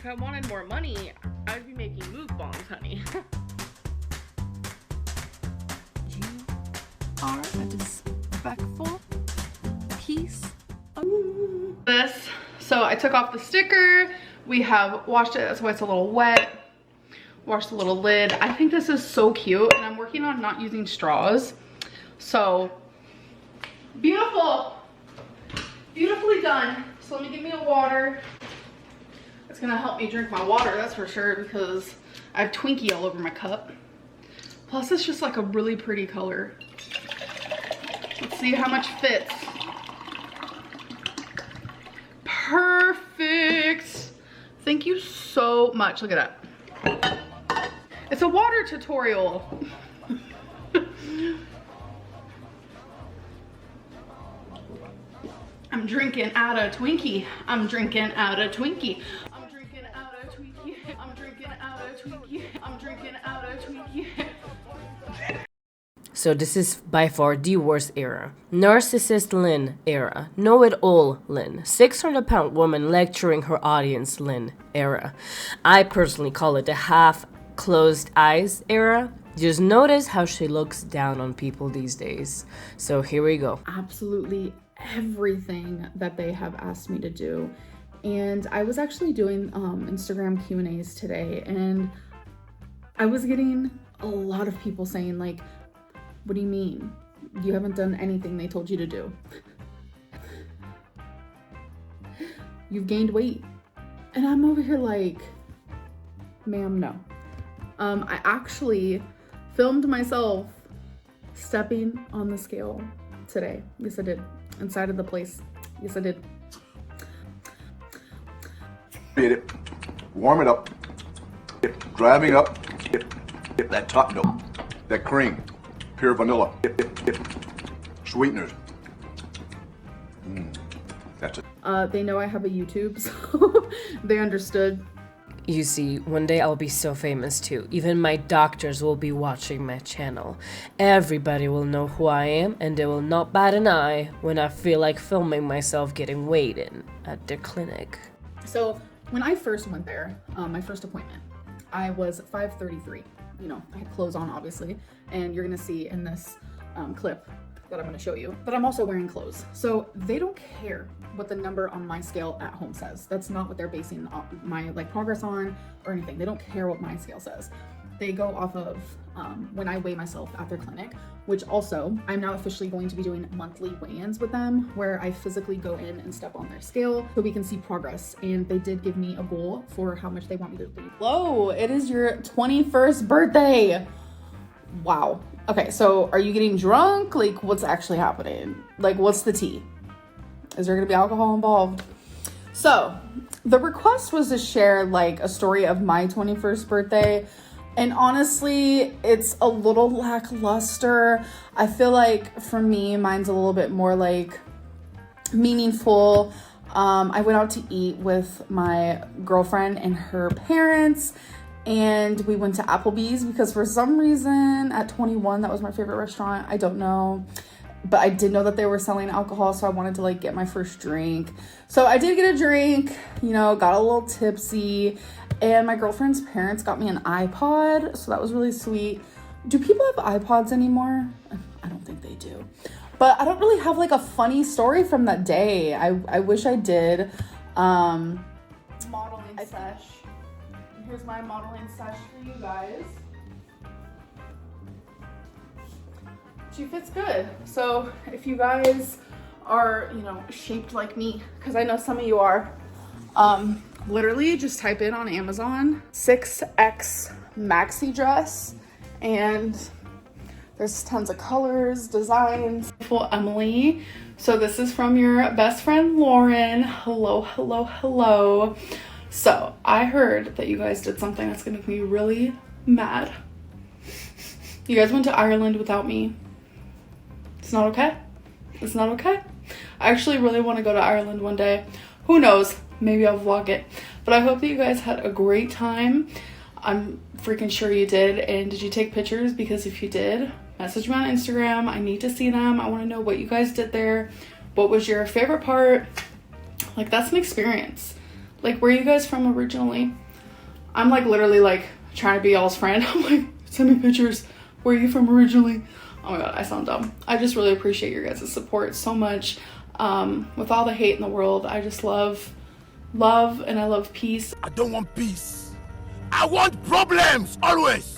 If I wanted more money, I'd be making mukbangs, honey. You are a disrespectful piece of this. So I took off the sticker. We have washed it, that's why it's a little wet. Washed the little lid. I think this is so cute, and I'm working on not using straws. So beautiful, beautifully done. So let me get me a water. It's gonna help me drink my water, that's for sure, because I have Twinkie all over my cup. Plus it's just like a really pretty color. Let's see how much fits. Perfect. Thank you so much. Look at that. It's a water tutorial. I'm drinking out a Twinkie. I'm drinking out a Twinkie. I'm drinking out a Twinkie. I'm drinking out a Twinkie. I'm drinking out a Twinkie. So this is by far the worst era. Narcissist Lynn era. Know-it-all Lynn. 600-pound woman lecturing her audience Lynn era. I personally call it the half-closed eyes era. Just notice how she looks down on people these days. So here we go. Absolutely everything that they have asked me to do. And I was actually doing Instagram Q&As today, and I was getting a lot of people saying like, what do you mean? You haven't done anything they told you to do. You've gained weight. And I'm over here like, ma'am, no. I actually filmed myself stepping on the scale today. Yes, I did. Inside of the place. Yes, I did. Get it, warm it up, driving up, get that top note, that cream, pure vanilla, sweeteners. That's it. They know I have a YouTube, so they understood. You see, one day I'll be so famous too. Even my doctors will be watching my channel. Everybody will know who I am, and they will not bat an eye when I feel like filming myself getting weighed in at their clinic. So when I first went there, my first appointment, I was 5'33". You know, I had clothes on obviously, and you're gonna see in this clip that I'm gonna show you that I'm also wearing clothes. So they don't care what the number on my scale at home says. That's not what they're basing my like progress on or anything. They don't care what my scale says. They go off of when I weigh myself at their clinic, which also I'm now officially going to be doing monthly weigh-ins with them, where I physically go in and step on their scale so we can see progress. And they did give me a goal for how much they want me to lose. Hello, it is your 21st birthday. Wow. Okay, so are you getting drunk? Like, what's actually happening? Like, what's the tea? Is there gonna be alcohol involved? So the request was to share like a story of my 21st birthday. And honestly, it's a little lackluster. I feel like for me, mine's a little bit more like meaningful. I went out to eat with my girlfriend and her parents, and we went to Applebee's because for some reason at 21, that was my favorite restaurant. I don't know, but I did know that they were selling alcohol, so I wanted to like get my first drink. So I did get a drink, you know, got a little tipsy, and my girlfriend's parents got me an iPod, so that was really sweet. Do people have iPods anymore? I don't think they do. But I don't really have like a funny story from that day. I wish I did. Modeling sesh. Here's my modeling sesh for you guys. She fits good. So if you guys are, you know, shaped like me, because I know some of you are, literally just type in on Amazon 6X maxi dress, and there's tons of colors, designs. For Emily. So this is from your best friend Lauren. Hello, hello, hello. So I heard that you guys did something that's gonna make me really mad. You guys went to Ireland without me. It's not okay. It's not okay. I actually really want to go to Ireland one day. Who knows? Maybe I'll vlog it. But I hope that you guys had a great time. I'm freaking sure you did. And did you take pictures? Because if you did, message me on Instagram. I need to see them. I want to know what you guys did there. What was your favorite part? Like, that's an experience. Like, where are you guys from originally? I'm like literally like trying to be y'all's friend. I'm like, send me pictures. Where are you from originally? Oh my god, I sound dumb. I just really appreciate your guys' support so much. With all the hate in the world, I just love and I love peace. I don't want peace. I want problems, always.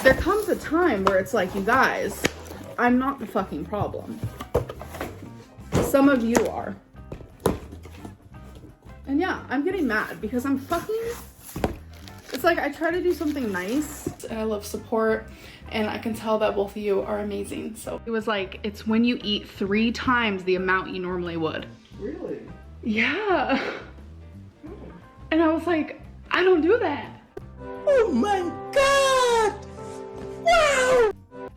There comes a time where it's like, you guys, I'm not the fucking problem. Some of you are. And yeah, I'm getting mad because I'm fucking... It's like I try to do something nice and I love support and I can tell that both of you are amazing. So it was like, it's when you eat 3 times the amount you normally would. Really? Yeah. And I was like, I don't do that. Oh my God! Wow!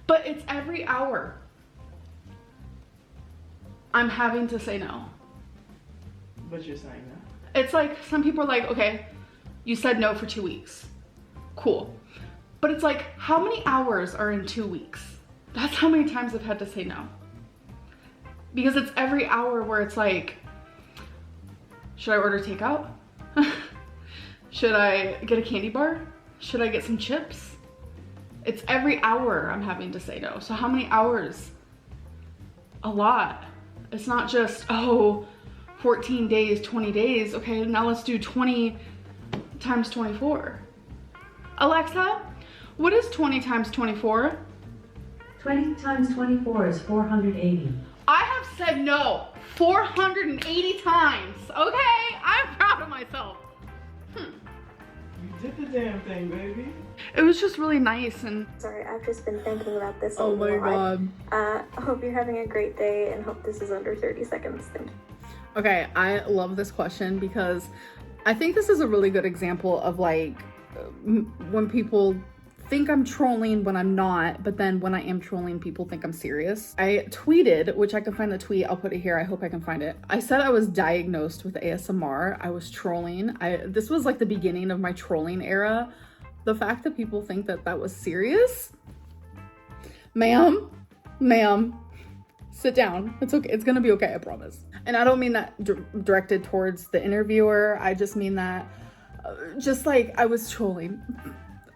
But it's every hour. I'm having to say no. But you're saying that. It's like, some people are like, okay, you said no for 2 weeks. Cool. But it's like, how many hours are in 2 weeks? That's how many times I've had to say no. Because it's every hour where it's like, should I order takeout? Should I get a candy bar? Should I get some chips? It's every hour I'm having to say no. So how many hours? A lot. It's not just, oh, 14 days, 20 days. Okay, now let's do 20 times 24. Alexa, what is 20 times 24? 20 times 24 is 480. I have said no 480 times. Okay, I'm proud of myself. You did the damn thing, baby. It was just really nice and Sorry, I've just been thinking about this a oh my lot. god. Hope you're having a great day and hope this is under 30 seconds. Thank you. Okay, I love this question because I think this is a really good example of like when people think I'm trolling when I'm not, but then when I am trolling, people think I'm serious. I tweeted, which I can find the tweet, I'll put it here, I hope I can find it. I said I was diagnosed with ASMR. I was trolling. This was like the beginning of my trolling era. The fact that people think that that was serious, ma'am, sit down. It's okay. It's gonna be okay, I promise. And I don't mean that directed towards the interviewer. I just mean that just like I was trolling.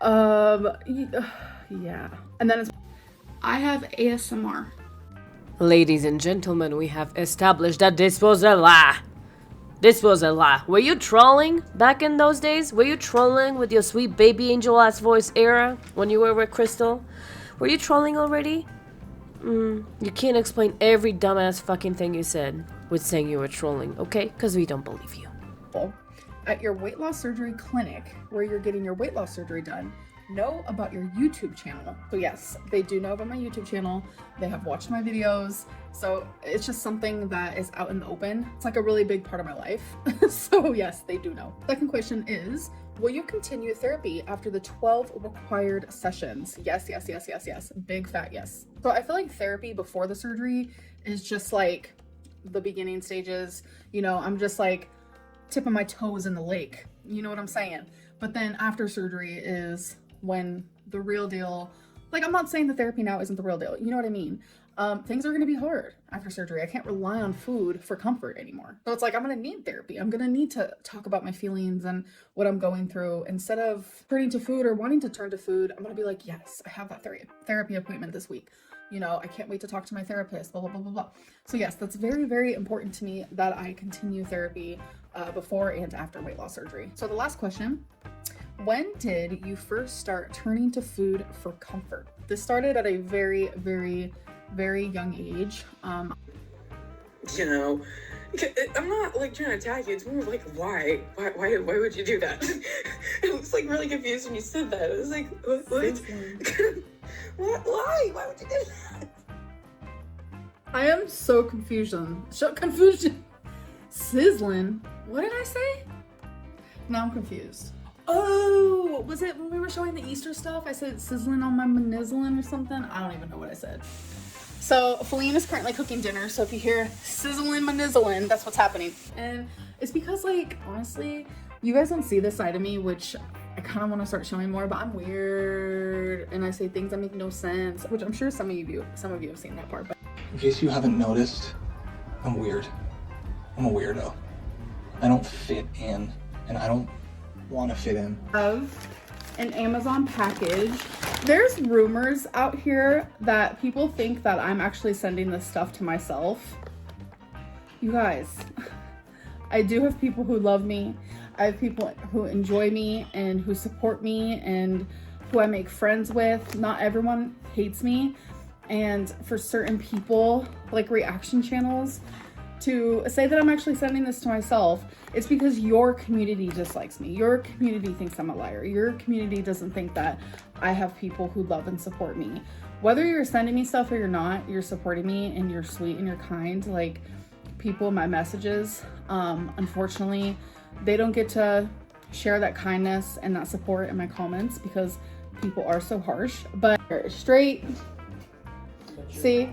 Yeah. And then I have ASMR. Ladies and gentlemen, we have established that this was a lie. This was a lie. Were you trolling back in those days? Were you trolling with your sweet baby angel ass voice era when you were with Crystal? Were you trolling already? You can't explain every dumbass fucking thing you said with saying you were trolling, okay? Because we don't believe you. At your weight loss surgery clinic, where you're getting your weight loss surgery done, know about your YouTube channel. So yes, they do know about my YouTube channel. They have watched my videos. So it's just something that is out in the open. It's like a really big part of my life. So yes, they do know. Second question is, will you continue therapy after the 12 required sessions? Yes. Big fat yes. So I feel like therapy before the surgery is just like the beginning stages. You know, I'm just like tipping my toes in the lake. You know what I'm saying? But then after surgery is when the real deal, like I'm not saying the therapy now isn't the real deal. You know what I mean? Things are going to be hard after surgery. I can't rely on food for comfort anymore. So it's like, I'm going to need therapy. I'm going to need to talk about my feelings and what I'm going through. Instead of turning to food or wanting to turn to food, I'm going to be like, yes, I have that therapy appointment this week. You know, I can't wait to talk to my therapist, blah, blah, blah, blah, blah. So yes, that's very, very important to me that I continue therapy before and after weight loss surgery. So the last question, when did you first start turning to food for comfort? This started at a very, very, very young age. You know, I'm not like trying to attack you. It's more like, why would you do that? I was like really confused when you said that. I was like, what? What? Why would you do that? I am so confusion. Sizzling. What did I say? Now I'm confused. Oh, was it when we were showing the Easter stuff? I said sizzling on my manizzling or something. I don't even know what I said. So Feline is currently cooking dinner. So if you hear sizzling manizzling, that's what's happening. And it's because, like, honestly, you guys don't see this side of me, which I kind of want to start showing more, but I'm weird and I say things that make no sense, which I'm sure some of you have seen that part. But in case you haven't noticed, I'm weird. I'm a weirdo. I don't fit in, and I don't want to fit in. Of an Amazon package. There's rumors out here that people think that I'm actually sending this stuff to myself. You guys, I do have people who love me. I have people who enjoy me and who support me and who I make friends with. Not everyone hates me. And for certain people, like reaction channels, to say that I'm actually sending this to myself, it's because your community dislikes me. Your community thinks I'm a liar. Your community doesn't think that I have people who love and support me. Whether you're sending me stuff or you're not, you're supporting me and you're sweet and you're kind. Like, people in my messages, unfortunately, they don't get to share that kindness and that support in my comments because people are so harsh. But straight, see?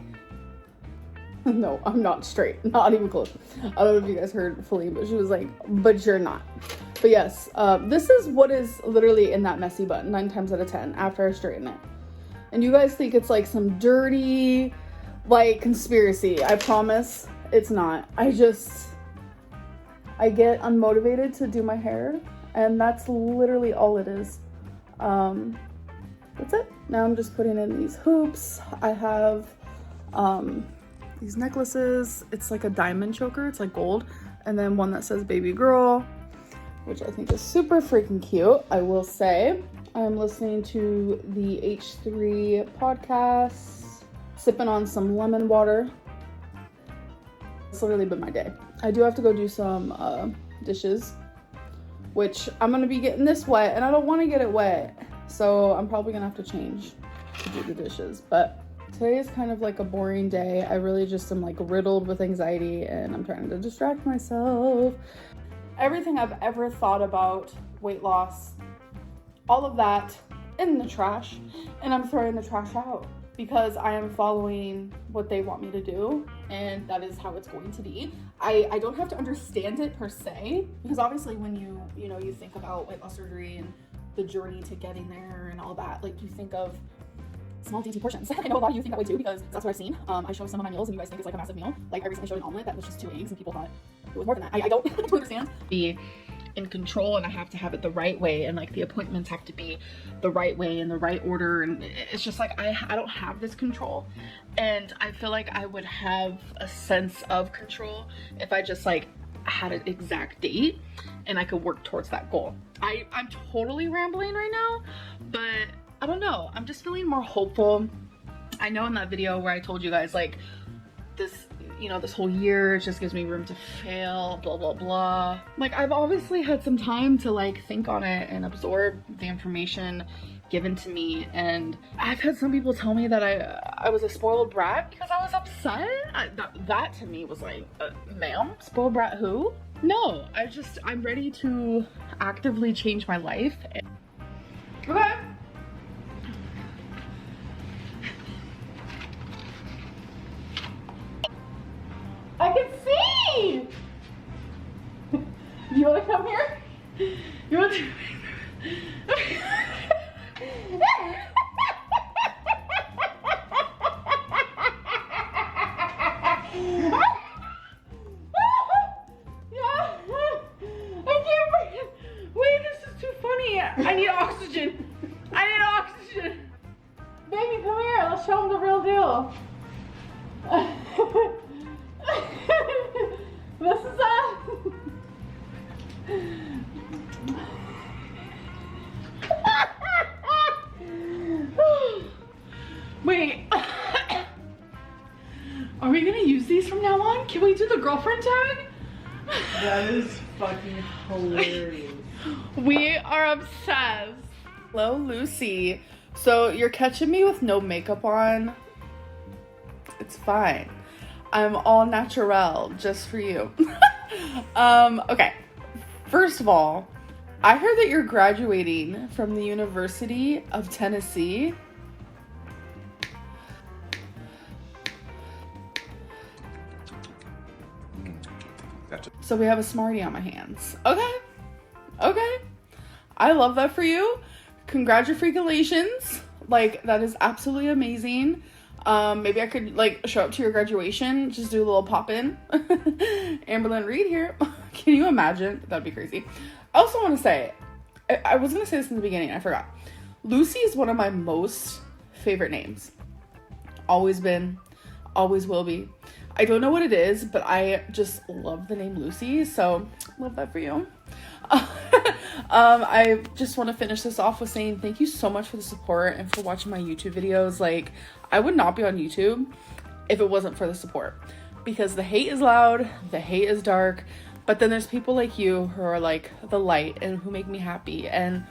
No, I'm not straight. Not even close. I don't know if you guys heard Feline, but she was like, but you're not. But yes, this is what is literally in that messy button 9 times out of 10 after I straighten it. And you guys think it's like some dirty, like, conspiracy. I promise it's not. I get unmotivated to do my hair, and that's literally all it is. That's it. Now I'm just putting in these hoops. I have these necklaces. It's like a diamond choker. It's like gold. And then one that says baby girl, which I think is super freaking cute. I will say I'm listening to the H3 podcast, sipping on some lemon water. It's literally been my day. I do have to go do some dishes, which I'm gonna be getting this wet, and I don't want to get it wet, so I'm probably gonna have to change to do the dishes. But today is kind of like a boring day. I really just am like riddled with anxiety, and I'm trying to distract myself. Everything I've ever thought about weight loss, all of that in the trash, and I'm throwing the trash out because I am following what they want me to do, and that is how it's going to be. I don't have to understand it per se, because obviously when you think about weight loss surgery and the journey to getting there and all that, like, you think of small dainty portions. I know a lot of you think that way too, because that's what I've seen. I show some of my meals and you guys think it's like a massive meal. Like, I recently showed an omelet that was just 2 eggs and people thought it was more than that. I don't understand. Be in control, and I have to have it the right way, and like the appointments have to be the right way in the right order, and it's just like I don't have this control, and I feel like I would have a sense of control if I just like had an exact date and I could work towards that goal. I'm totally rambling right now, but I don't know, I'm just feeling more hopeful. I know in that video where I told you guys like this, this whole year just gives me room to fail, blah blah blah. Like, I've obviously had some time to like think on it and absorb the information given to me, and I've had some people tell me that I was a spoiled brat because I was upset. That to me was like, ma'am, spoiled brat who? No, I'm ready to actively change my life. Okay. I can see! You wanna come here? You want to? Yeah! I can't breathe! Wait, this is too funny! I need oxygen! Baby, come here! Let's show them the real deal! This is Wait. Are we gonna use these from now on? Can we do the girlfriend tag? That is fucking hilarious. We are obsessed. Hello, Lucy. So you're catching me with no makeup on. It's fine. I'm all natural just for you. Okay. First of all, I heard that you're graduating from the University of Tennessee. So we have a Smartie on my hands. Okay. I love that for you. Congratulations. Like, that is absolutely amazing. Maybe I could like show up to your graduation, just do a little pop in. Amberlynn Reed here. Can you imagine? That'd be crazy. I also want to say, I was going to say this in the beginning, I forgot. Lucy is one of my most favorite names. Always been, always will be. I don't know what it is, but I just love the name Lucy, so love that for you. I just want to finish this off with saying thank you so much for the support and for watching my YouTube videos. Like, I would not be on YouTube if it wasn't for the support, because the hate is loud, the hate is dark, but then there's people like you who are like the light and who make me happy, and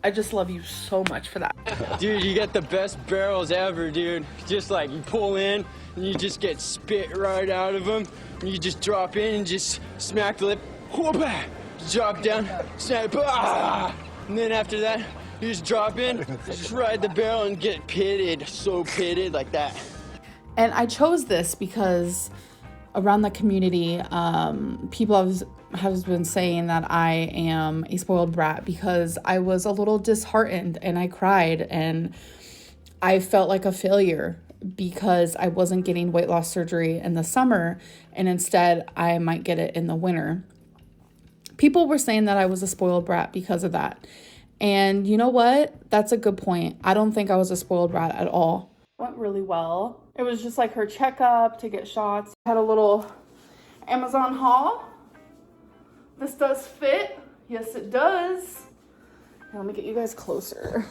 I just love you so much for that. Dude, you get the best barrels ever, dude. Just like you pull in and you just get spit right out of them, and you just drop in and just smack the lip, whoop-ah, drop down, snap, ah, and then after that you just drop in, just ride the barrel and get pitted, so pitted like that. And I chose this because around the community, people have been saying that I am a spoiled brat because I was a little disheartened and I cried and I felt like a failure because I wasn't getting weight loss surgery in the summer and instead I might get it in the winter. People were saying that I was a spoiled brat because of that. And you know what? That's a good point. I don't think I was a spoiled brat at all. Went really well. It was just like her checkup to get shots. Had a little Amazon haul. This does fit. Yes, it does. Now, let me get you guys closer.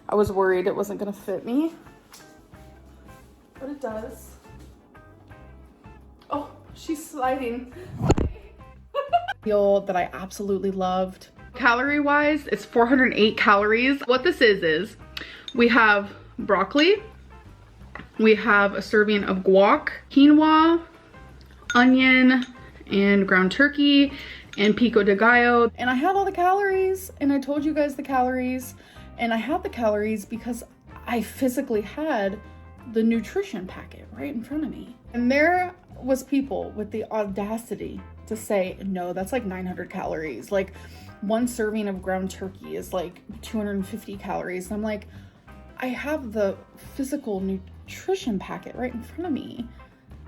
I was worried it wasn't gonna fit me, but it does. Oh, she's sliding. Meal that I absolutely loved. Calorie wise, it's 408 calories. What this is we have broccoli, we have a serving of guac, quinoa, onion, and ground turkey, and pico de gallo. And I had all the calories, and I told you guys the calories, and I had the calories because I physically had the nutrition packet right in front of me. And there was people with the audacity to say, no, that's like 900 calories. Like, one serving of ground turkey is like 250 calories. And I'm like, I have the physical nutrition packet right in front of me.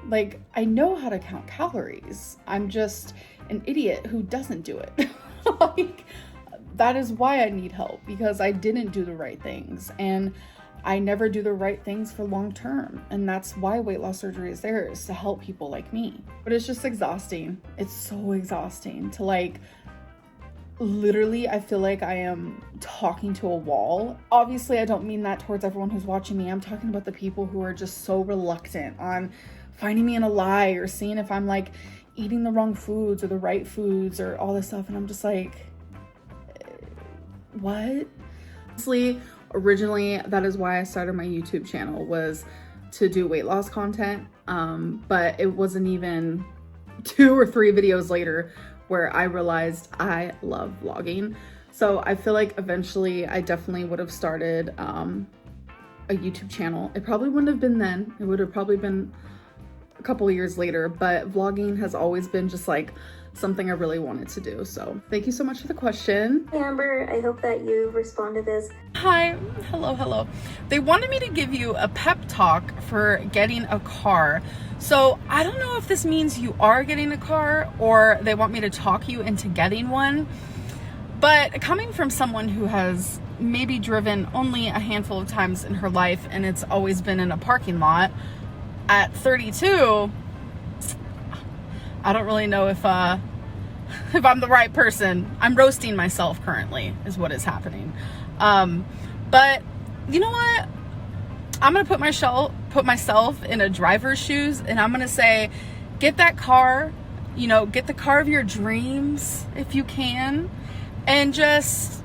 Like, I know how to count calories. I'm just an idiot who doesn't do it. Like, that is why I need help, because I didn't do the right things. And I never do the right things for long term. And that's why weight loss surgery is there, is to help people like me. But it's just exhausting. It's so exhausting to, like, literally, I feel like I am talking to a wall. Obviously, I don't mean that towards everyone who's watching me. I'm talking about the people who are just so reluctant on finding me in a lie or seeing if I'm like eating the wrong foods or the right foods or all this stuff. And I'm just like, what? Honestly, originally, that is why I started my YouTube channel, was to do weight loss content. But it wasn't even 2 or 3 videos later where I realized I love vlogging. So I feel like eventually I definitely would have started a YouTube channel. It probably wouldn't have been then. It would have probably been a couple of years later, but vlogging has always been just like something I really wanted to do. So thank you so much for the question. Hey Amber, I hope that you respond to this. Hi, hello. They wanted me to give you a pep talk for getting a car. So I don't know if this means you are getting a car or they want me to talk you into getting one. But coming from someone who has maybe driven only a handful of times in her life and it's always been in a parking lot, at 32, I don't really know if I'm the right person. I'm roasting myself currently is what is happening. But you know what? I'm gonna put myself in a driver's shoes, and I'm gonna say, get that car, get the car of your dreams if you can, and just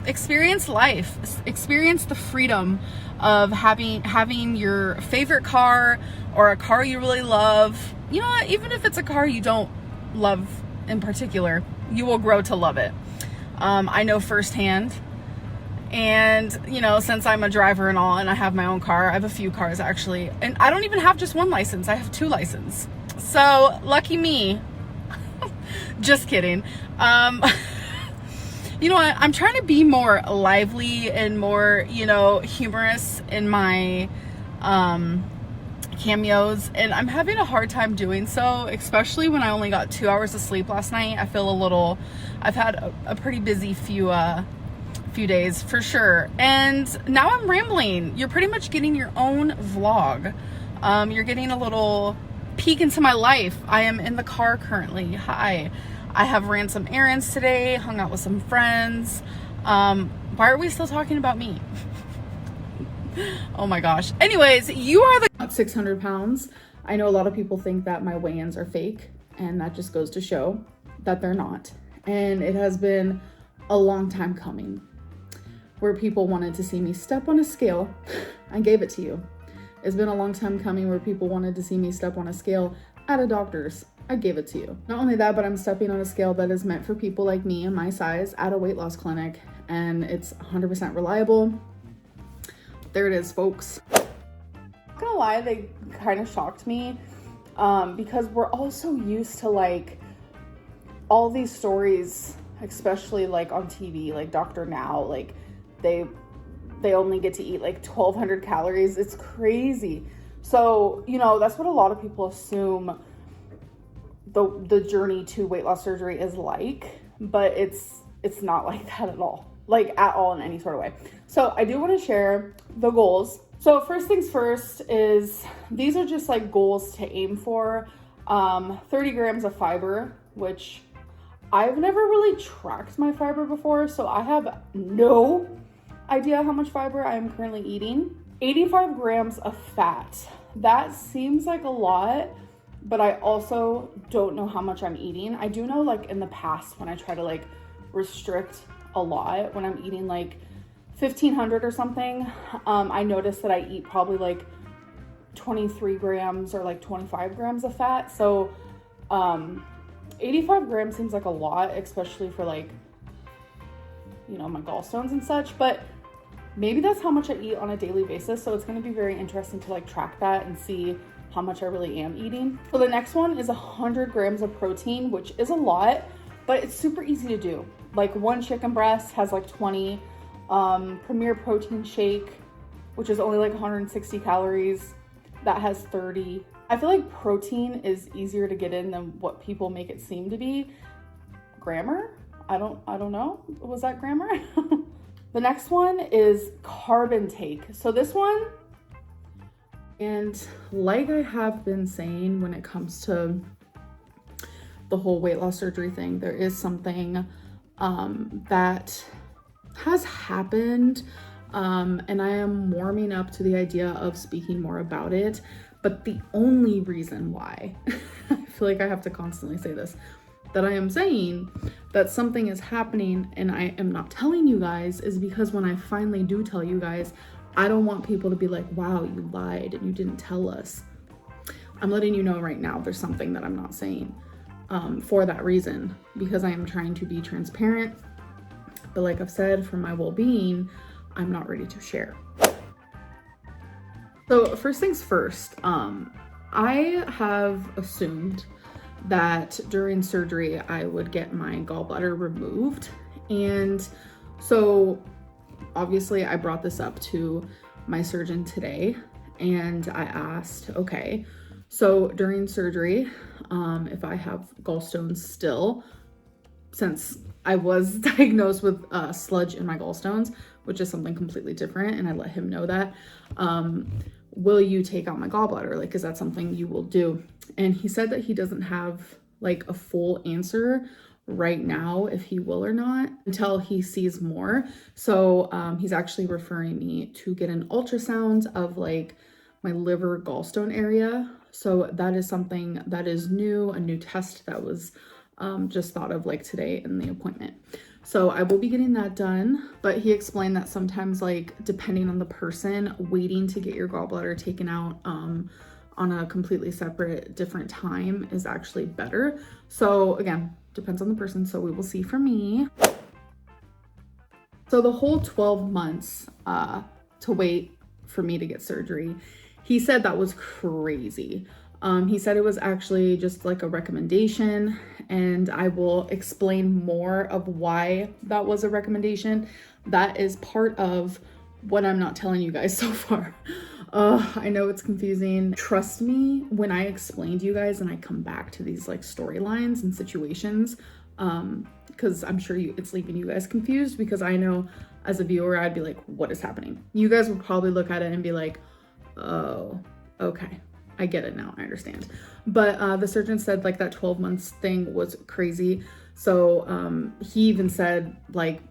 experience life, experience the freedom of having your favorite car or a car you really love. You know what? Even if it's a car you don't love in particular, you will grow to love it. I know firsthand. And, since I'm a driver and all, and I have my own car, I have a few cars actually, and I don't even have just 1 license. I have 2 licenses. So lucky me. Just kidding. You know what? I'm trying to be more lively and more, humorous in my cameos, and I'm having a hard time doing so, especially when I only got 2 hours of sleep last night. I feel a little, I've had a pretty busy few days for sure, and now I'm rambling. You're pretty much getting your own vlog. You're getting a little peek into my life. I am in the car currently. Hi. I have ran some errands today, hung out with some friends. Why are we still talking about me? Oh my gosh. Anyways, you are the 600 pounds. I know a lot of people think that my weigh-ins are fake, and that just goes to show that they're not. And it has been a long time coming where people wanted to see me step on a scale. I gave it to you. It's been a long time coming where people wanted to see me step on a scale at a doctor's. I gave it to you. Not only that, but I'm stepping on a scale that is meant for people like me and my size at a weight loss clinic, and it's 100% reliable. There it is, folks. Not gonna lie, they kind of shocked me because we're all so used to like all these stories, especially like on TV, like Dr. Now, like they only get to eat like 1,200 calories. It's crazy. So, you know, that's what a lot of people assume the journey to weight loss surgery is like, but it's not like that at all, like at all in any sort of way. So I do want to share the goals. So first things first is these are just like goals to aim for. 30 grams of fiber, which I've never really tracked my fiber before, so I have no idea how much fiber I am currently eating. 85 grams of fat. That seems like a lot, but I also don't know how much I'm eating. I do know like in the past when I try to like restrict a lot, when I'm eating like 1,500 or something, I noticed that I eat probably like 23 grams or like 25 grams of fat. So 85 grams seems like a lot, especially for like, you know, my gallstones and such, but maybe that's how much I eat on a daily basis. So it's going to be very interesting to like track that and see how much I really am eating. So the next one is 100 grams of protein, which is a lot, but it's super easy to do. Like one chicken breast has like 20, Premier protein shake, which is only like 160 calories, that has 30. I feel like protein is easier to get in than what people make it seem to be. Grammar? I don't know. Was that grammar? The next one is carb intake. So this one, and like I have been saying when it comes to the whole weight loss surgery thing, there is something that has happened, and I am warming up to the idea of speaking more about it. But the only reason why, I feel like I have to constantly say this, that I am saying that something is happening and I am not telling you guys is because when I finally do tell you guys, I don't want people to be like, wow, you lied and you didn't tell us. I'm letting you know right now there's something that I'm not saying for that reason, because I am trying to be transparent. But like I've said, for my well-being, I'm not ready to share. So first things first, I have assumed that during surgery I would get my gallbladder removed. And so obviously I brought this up to my surgeon today and I asked, okay, so during surgery, if I have gallstones still, since I was diagnosed with sludge in my gallstones, which is something completely different, and I let him know that, will you take out my gallbladder? Like, is that something you will do? And he said that he doesn't have like a full answer right now if he will or not until he sees more. So he's actually referring me to get an ultrasound of like my liver gallstone area. So that is something that is new, a new test that was just thought of like today in the appointment. So I will be getting that done, but he explained that sometimes, like, depending on the person, waiting to get your gallbladder taken out on a completely separate, different time is actually better. So again, depends on the person. So we will see for me. So the whole 12 months to wait for me to get surgery, he said that was crazy. He said it was actually just like a recommendation, and I will explain more of why that was a recommendation. That is part of what I'm not telling you guys so far. I know it's confusing. Trust me when I explain to you guys and I come back to these like storylines and situations, because I'm sure it's leaving you guys confused, because I know as a viewer, I'd be like, what is happening? You guys would probably look at it and be like, oh, okay, I get it now, I understand. But the surgeon said like that 12 months thing was crazy. So he even said like,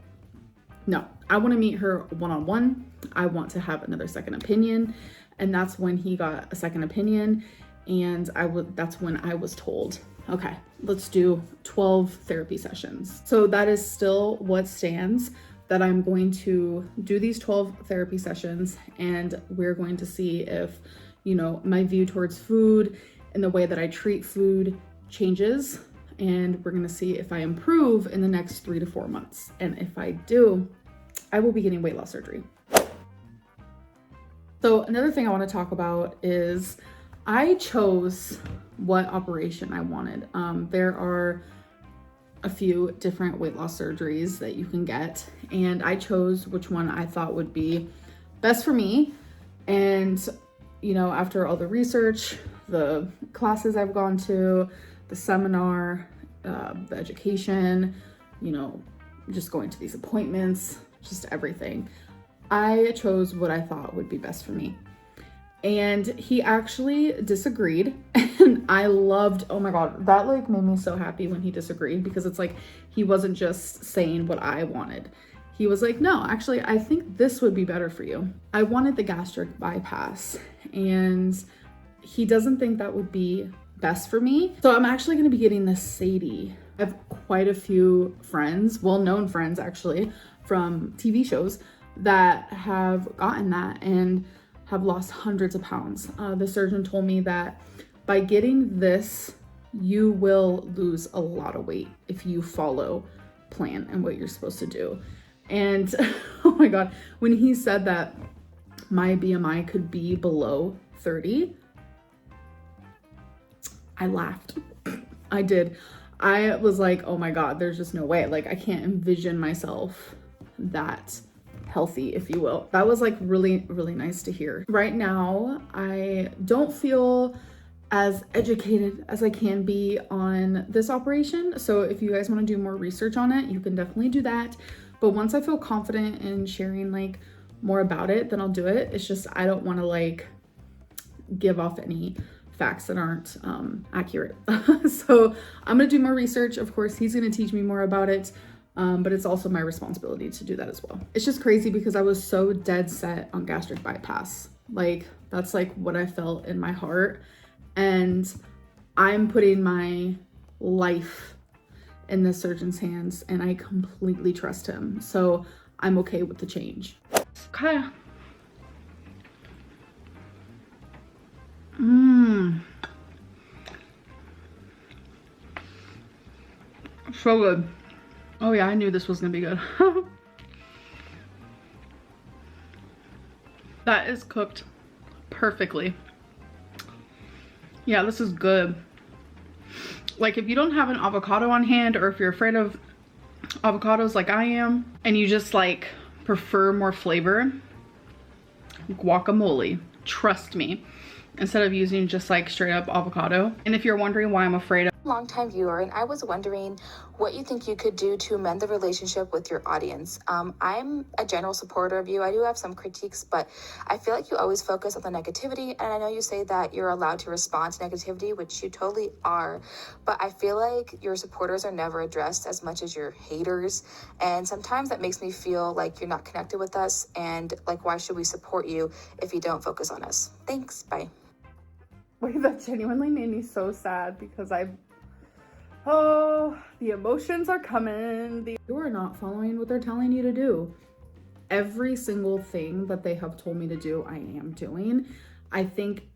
no, I want to meet her one-on-one. I want to have another second opinion. And that's when he got a second opinion. And that's when I was told, okay, let's do 12 therapy sessions. So that is still what stands, that I'm going to do these 12 therapy sessions, and we're going to see if, you know, my view towards food and the way that I treat food changes. And we're gonna see if I improve in the next 3 to 4 months. And if I do, I will be getting weight loss surgery. So another thing I want to talk about is I chose what operation I wanted. There are a few different weight loss surgeries that you can get, and I chose which one I thought would be best for me. And, you know, after all the research, the classes I've gone to, the seminar, the education, you know, just going to these appointments, just everything, I chose what I thought would be best for me. And he actually disagreed, and I loved, oh my God, that like made me so happy when he disagreed, because it's like, he wasn't just saying what I wanted. He was like, no, actually, I think this would be better for you. I wanted the gastric bypass, and he doesn't think that would be best for me. So I'm actually gonna be getting the Sadie. I have quite a few friends, well-known friends actually, from TV shows that have gotten that and have lost hundreds of pounds. The surgeon told me that by getting this, you will lose a lot of weight if you follow plan and what you're supposed to do. And oh my God, when he said that my BMI could be below 30, I laughed. I did. I was like, oh my God, there's just no way. Like, I can't envision myself that healthy, if you will. That was like really, really nice to hear. Right now, I don't feel as educated as I can be on this operation. So if you guys want to do more research on it, you can definitely do that. But once I feel confident in sharing like more about it, then I'll do it. It's just, I don't want to like give off any facts that aren't accurate. So I'm gonna do more research. Of course, he's gonna teach me more about it. But it's also my responsibility to do that as well. It's just crazy because I was so dead set on gastric bypass. Like, that's like what I felt in my heart. And I'm putting my life in the surgeon's hands, and I completely trust him. So I'm okay with the change. Okay. So good. Oh yeah, I knew this was gonna be good. That is cooked perfectly. Yeah, this is good. Like, if you don't have an avocado on hand, or if you're afraid of avocados like I am, and you just like prefer more flavor, guacamole, trust me, instead of using just like straight up avocado. And if you're wondering why I'm afraid of longtime viewer, and I was wondering what you think you could do to mend the relationship with your audience. I'm a general supporter of you. I do have some critiques, but I feel like you always focus on the negativity, and I know you say that you're allowed to respond to negativity, which you totally are, but I feel like your supporters are never addressed as much as your haters, and sometimes that makes me feel like you're not connected with us, and like, why should we support you if you don't focus on us? Thanks, bye. Wait, that genuinely made me so sad, because oh, the emotions are coming. You are not following what they're telling you to do. Every single thing that they have told me to do, I am doing. I think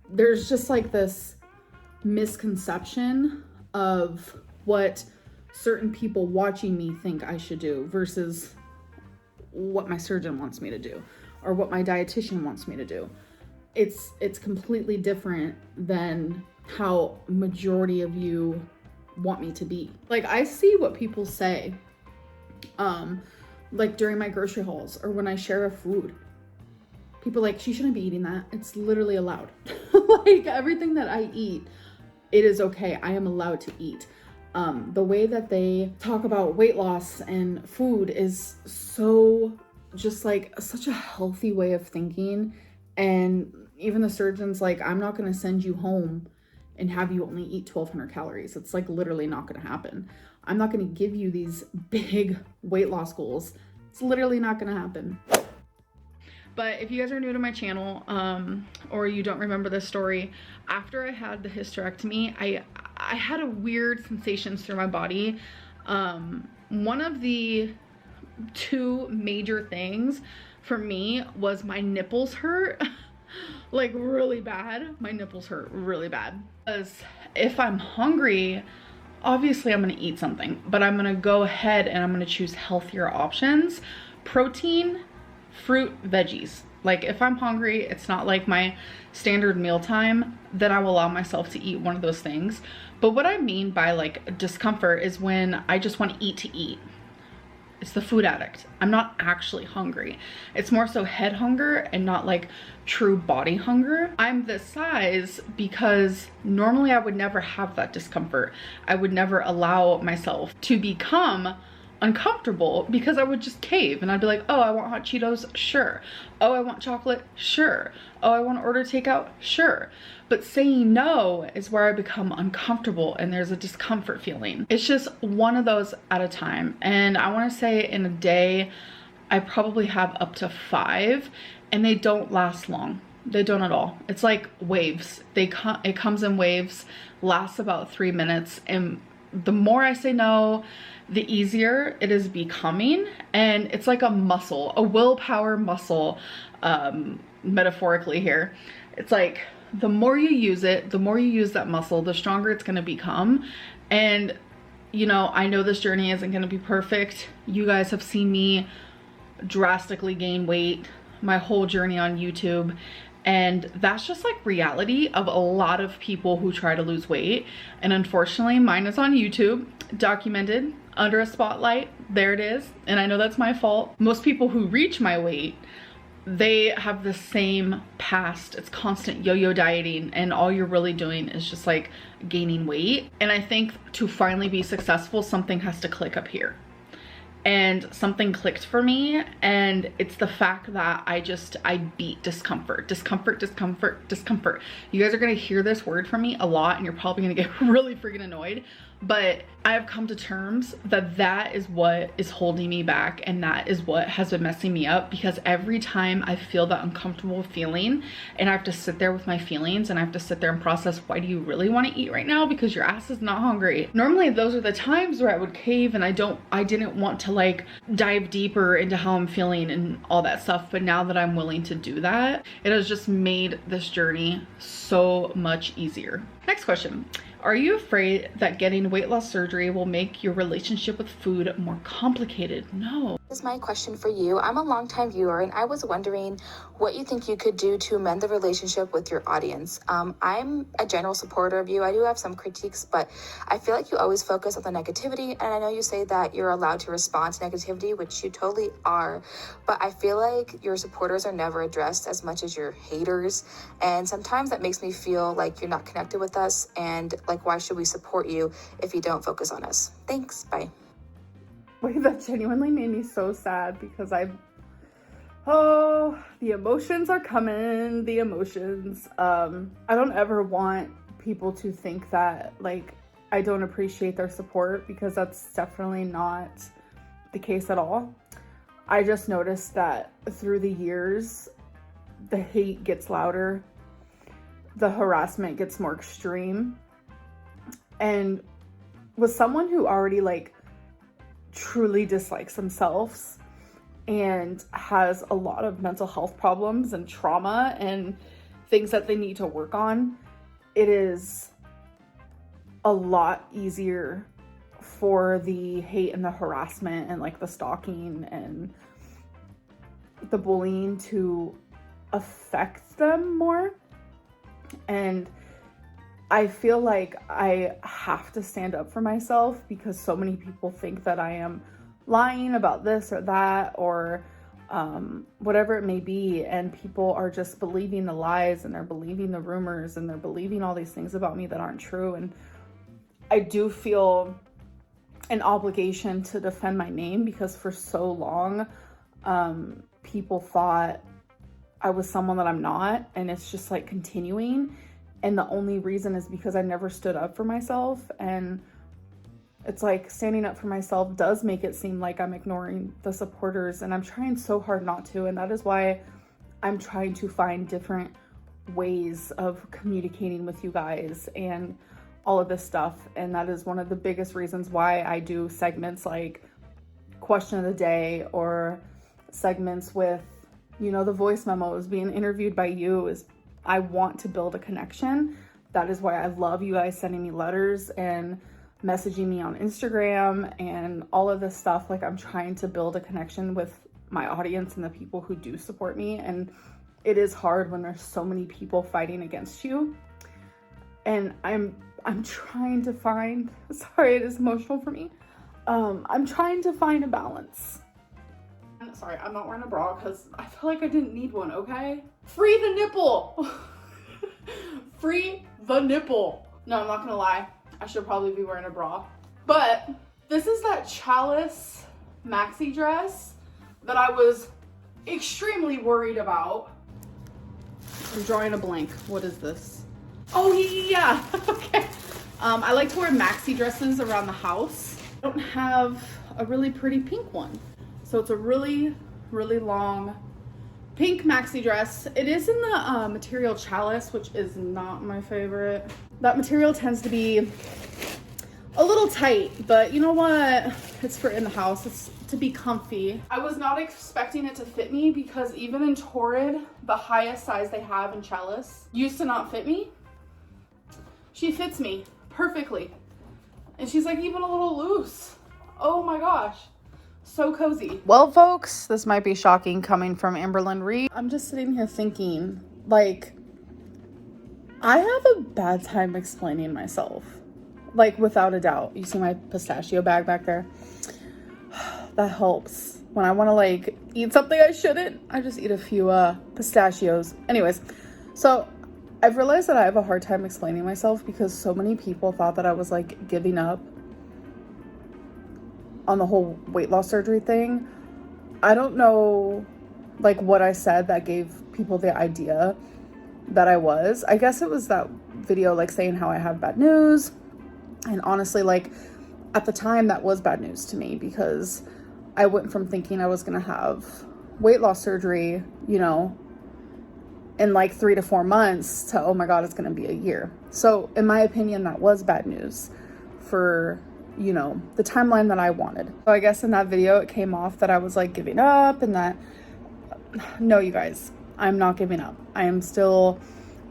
there's just like this misconception of what certain people watching me think I should do versus what my surgeon wants me to do, or what my dietitian wants me to do. It's completely different than how majority of you want me to be. Like, I see what people say, like during my grocery hauls or when I share a food. People like, she shouldn't be eating that. It's literally allowed. Like everything that I eat, it is okay. I am allowed to eat. The way that they talk about weight loss and food is so just like such a healthy way of thinking. And even the surgeon's like, I'm not going to send you home and have you only eat 1,200 calories. It's like literally not going to happen. I'm not going to give you these big weight loss goals. It's literally not going to happen. But if you guys are new to my channel, or you don't remember this story, after I had the hysterectomy, I had a weird sensations through my body. One of the two major things for me was my nipples hurt like really bad. My nipples hurt really bad. Because if I'm hungry, obviously I'm gonna eat something, but I'm gonna go ahead and I'm gonna choose healthier options. Protein, fruit, veggies. Like if I'm hungry, it's not like my standard mealtime, then I will allow myself to eat one of those things. But what I mean by like discomfort is when I just want to eat. It's the food addict. I'm not actually hungry. It's more so head hunger and not like true body hunger. I'm this size because normally I would never have that discomfort. I would never allow myself to become uncomfortable because I would just cave and I'd be like, oh, I want hot Cheetos, sure. Oh, I want chocolate, sure. Oh, I want to order takeout, sure. But saying no is where I become uncomfortable and there's a discomfort feeling. It's just one of those at a time. And I want to say in a day, I probably have up to 5 and they don't last long. They don't at all. It's like waves. It comes in waves, lasts about 3 minutes. And the more I say no, the easier it is becoming. And it's like a muscle, a willpower muscle, metaphorically here. It's like the more you use it, the more you use that muscle, the stronger it's going to become. And, you know, I know this journey isn't going to be perfect. You guys have seen me drastically gain weight my whole journey on YouTube. And that's just like reality of a lot of people who try to lose weight. And unfortunately, mine is on YouTube, documented under a spotlight. There it is. And I know that's my fault. Most people who reach my weight, they have the same past. It's constant yo-yo dieting and all you're really doing is just like gaining weight. And I think to finally be successful, something has to click up here. And something clicked for me, and it's the fact that I beat discomfort. You guys are gonna hear this word from me a lot and you're probably gonna get really freaking annoyed, but I have come to terms that that is what is holding me back and that is what has been messing me up, because every time I feel that uncomfortable feeling and I have to sit there with my feelings and I have to sit there and process, why do you really want to eat right now? Because your ass is not hungry. Normally those are the times where I would cave and I didn't want to like dive deeper into how I'm feeling and all that stuff. But now that I'm willing to do that, it has just made this journey so much easier. Next question. Are you afraid that getting weight loss surgery will make your relationship with food more complicated? No. This is my question for you. I'm a longtime viewer and I was wondering what you think you could do to mend the relationship with your audience. I'm a general supporter of you. I do have some critiques, but I feel like you always focus on the negativity. And I know you say that you're allowed to respond to negativity, which you totally are. But I feel like your supporters are never addressed as much as your haters. And sometimes that makes me feel like you're not connected with us. And like, why should we support you if you don't focus on us? Thanks. Bye. Wait, that genuinely made me so sad because the emotions are coming, the emotions. I don't ever want people to think that like I don't appreciate their support, because that's definitely not the case at all. I just noticed that through the years, the hate gets louder, the harassment gets more extreme. And with someone who already like truly dislikes themselves and has a lot of mental health problems and trauma and things that they need to work on, it is a lot easier for the hate and the harassment and like the stalking and the bullying to affect them more. And I feel like I have to stand up for myself because so many people think that I am lying about this or that, or whatever it may be, and people are just believing the lies, and they're believing the rumors, and they're believing all these things about me that aren't true. And I do feel an obligation to defend my name, because for so long people thought I was someone that I'm not, and it's just like continuing. And the only reason is because I never stood up for myself. And it's like standing up for myself does make it seem like I'm ignoring the supporters, and I'm trying so hard not to. And that is why I'm trying to find different ways of communicating with you guys and all of this stuff. And that is one of the biggest reasons why I do segments like question of the day, or segments with, you know, the voice memos, being interviewed by you. Is I want to build a connection. That is why I love you guys sending me letters and messaging me on Instagram and all of this stuff. Like, I'm trying to build a connection with my audience and the people who do support me. And it is hard when there's so many people fighting against you. And I'm trying to find, sorry, it is emotional for me. I'm trying to find a balance. Sorry, I'm not wearing a bra because I feel like I didn't need one, okay? Free the nipple! Free the nipple! No, I'm not gonna lie. I should probably be wearing a bra. But this is that Chalice maxi dress that I was extremely worried about. I'm drawing a blank. What is this? Oh, yeah. Okay. I like to wear maxi dresses around the house. I don't have a really pretty pink one. So it's a really, really long pink maxi dress. It is in the material Chalice, which is not my favorite. That material tends to be a little tight, but you know what? It's for in the house. It's to be comfy. I was not expecting it to fit me, because even in Torrid, the highest size they have in Chalice used to not fit me. She fits me perfectly. And she's like even a little loose. Oh my gosh. So cozy. Well, folks, this might be shocking coming from Amberlynn Reed. I'm just sitting here thinking, like, I have a bad time explaining myself. Like, without a doubt. You see my pistachio bag back there? That helps. When I want to, like, eat something I shouldn't, I just eat a few pistachios. Anyways, so I've realized that I have a hard time explaining myself, because so many people thought that I was, like, giving up on the whole weight loss surgery thing. I don't know, like, what I said that gave people the idea that I was. I guess it was that video, like, saying how I have bad news. And honestly, like, at the time, that was bad news to me, because I went from thinking I was gonna have weight loss surgery, you know, in like 3 to 4 months, to, oh my God, it's gonna be a year. So in my opinion, that was bad news for, you know, the timeline that I wanted. So I guess in that video, it came off that I was like giving up, and that, no, you guys, I'm not giving up. I am still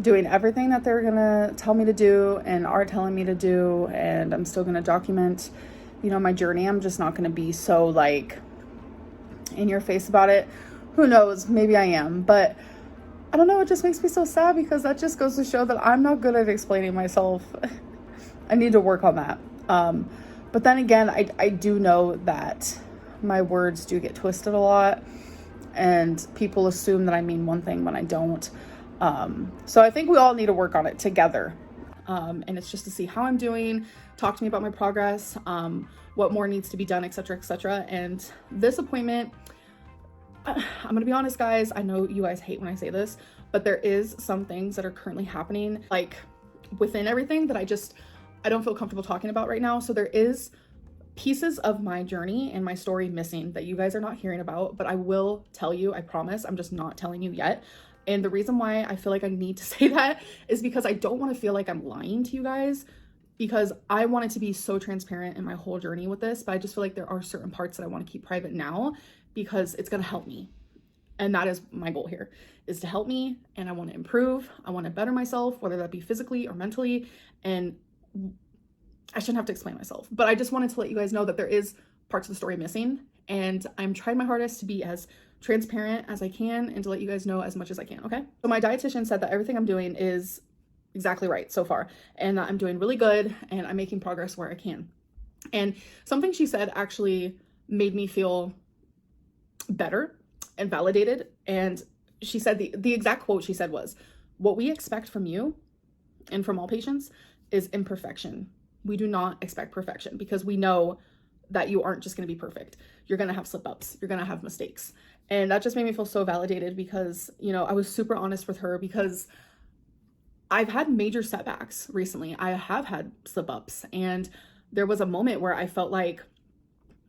doing everything that they're gonna tell me to do and are telling me to do, and I'm still gonna document, you know, my journey. I'm just not gonna be so like in your face about it. Who knows, maybe I am, but I don't know, it just makes me so sad, because that just goes to show that I'm not good at explaining myself. I need to work on that. But then again, I do know that my words do get twisted a lot, and people assume that I mean one thing when I don't. So I think we all need to work on it together. And it's just to see how I'm doing, talk to me about my progress, what more needs to be done, etc., etc. And this appointment, I'm gonna be honest, guys, I know you guys hate when I say this, but there is some things that are currently happening, like within everything, that I don't feel comfortable talking about right now. So there is pieces of my journey and my story missing that you guys are not hearing about, but I will tell you, I promise. I'm just not telling you yet. And the reason why I feel like I need to say that is because I don't want to feel like I'm lying to you guys, because I want it to be so transparent in my whole journey with this, but I just feel like there are certain parts that I want to keep private now, because it's going to help me. And that is my goal here, is to help me, and I want to improve. I want to better myself, whether that be physically or mentally. And I shouldn't have to explain myself, but I just wanted to let you guys know that there is parts of the story missing, and I'm trying my hardest to be as transparent as I can and to let you guys know as much as I can, okay? So my dietitian said that everything I'm doing is exactly right so far, and that I'm doing really good, and I'm making progress where I can. And something she said actually made me feel better, and validated. And she said the exact quote she said was, "What we expect from you and from all patients is imperfection. We do not expect perfection because we know that you aren't just going to be perfect. You're going to have slip ups. You're going to have mistakes." And that just made me feel so validated because, you know, I was super honest with her because I've had major setbacks recently. I have had slip ups, and there was a moment where I felt like,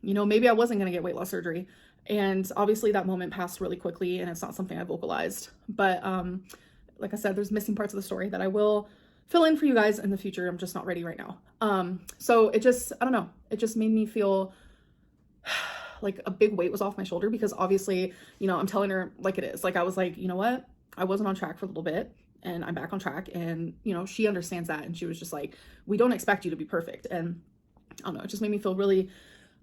you know, maybe I wasn't going to get weight loss surgery. And obviously that moment passed really quickly, and it's not something I vocalized. But like I said, there's missing parts of the story that I will fill in for you guys in the future. I'm just not ready right now. So it just, I don't know, it just made me feel like a big weight was off my shoulder because obviously, you know, I'm telling her like it is. Like I was like, you know what? I wasn't on track for a little bit and I'm back on track. And, you know, she understands that. And she was just like, we don't expect you to be perfect. And I don't know, it just made me feel really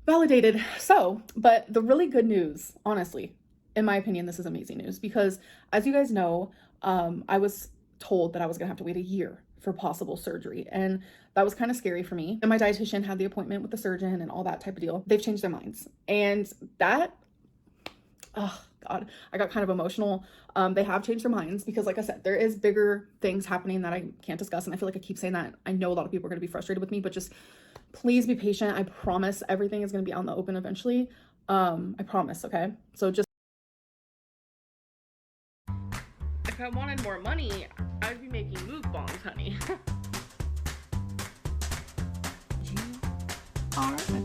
validated. So, but the really good news, honestly, in my opinion, this is amazing news because as you guys know, I was told that I was gonna have to wait a year for possible surgery. And that was kind of scary for me. And my dietitian had the appointment with the surgeon and all that type of deal. They've changed their minds. And that, oh God, I got kind of emotional. They have changed their minds because like I said, there is bigger things happening that I can't discuss. And I feel like I keep saying that. I know a lot of people are gonna be frustrated with me, but just please be patient. I promise everything is gonna be out in the open eventually. I promise, okay? So just, if I wanted more money, I'd be making mukbangs, honey. You are a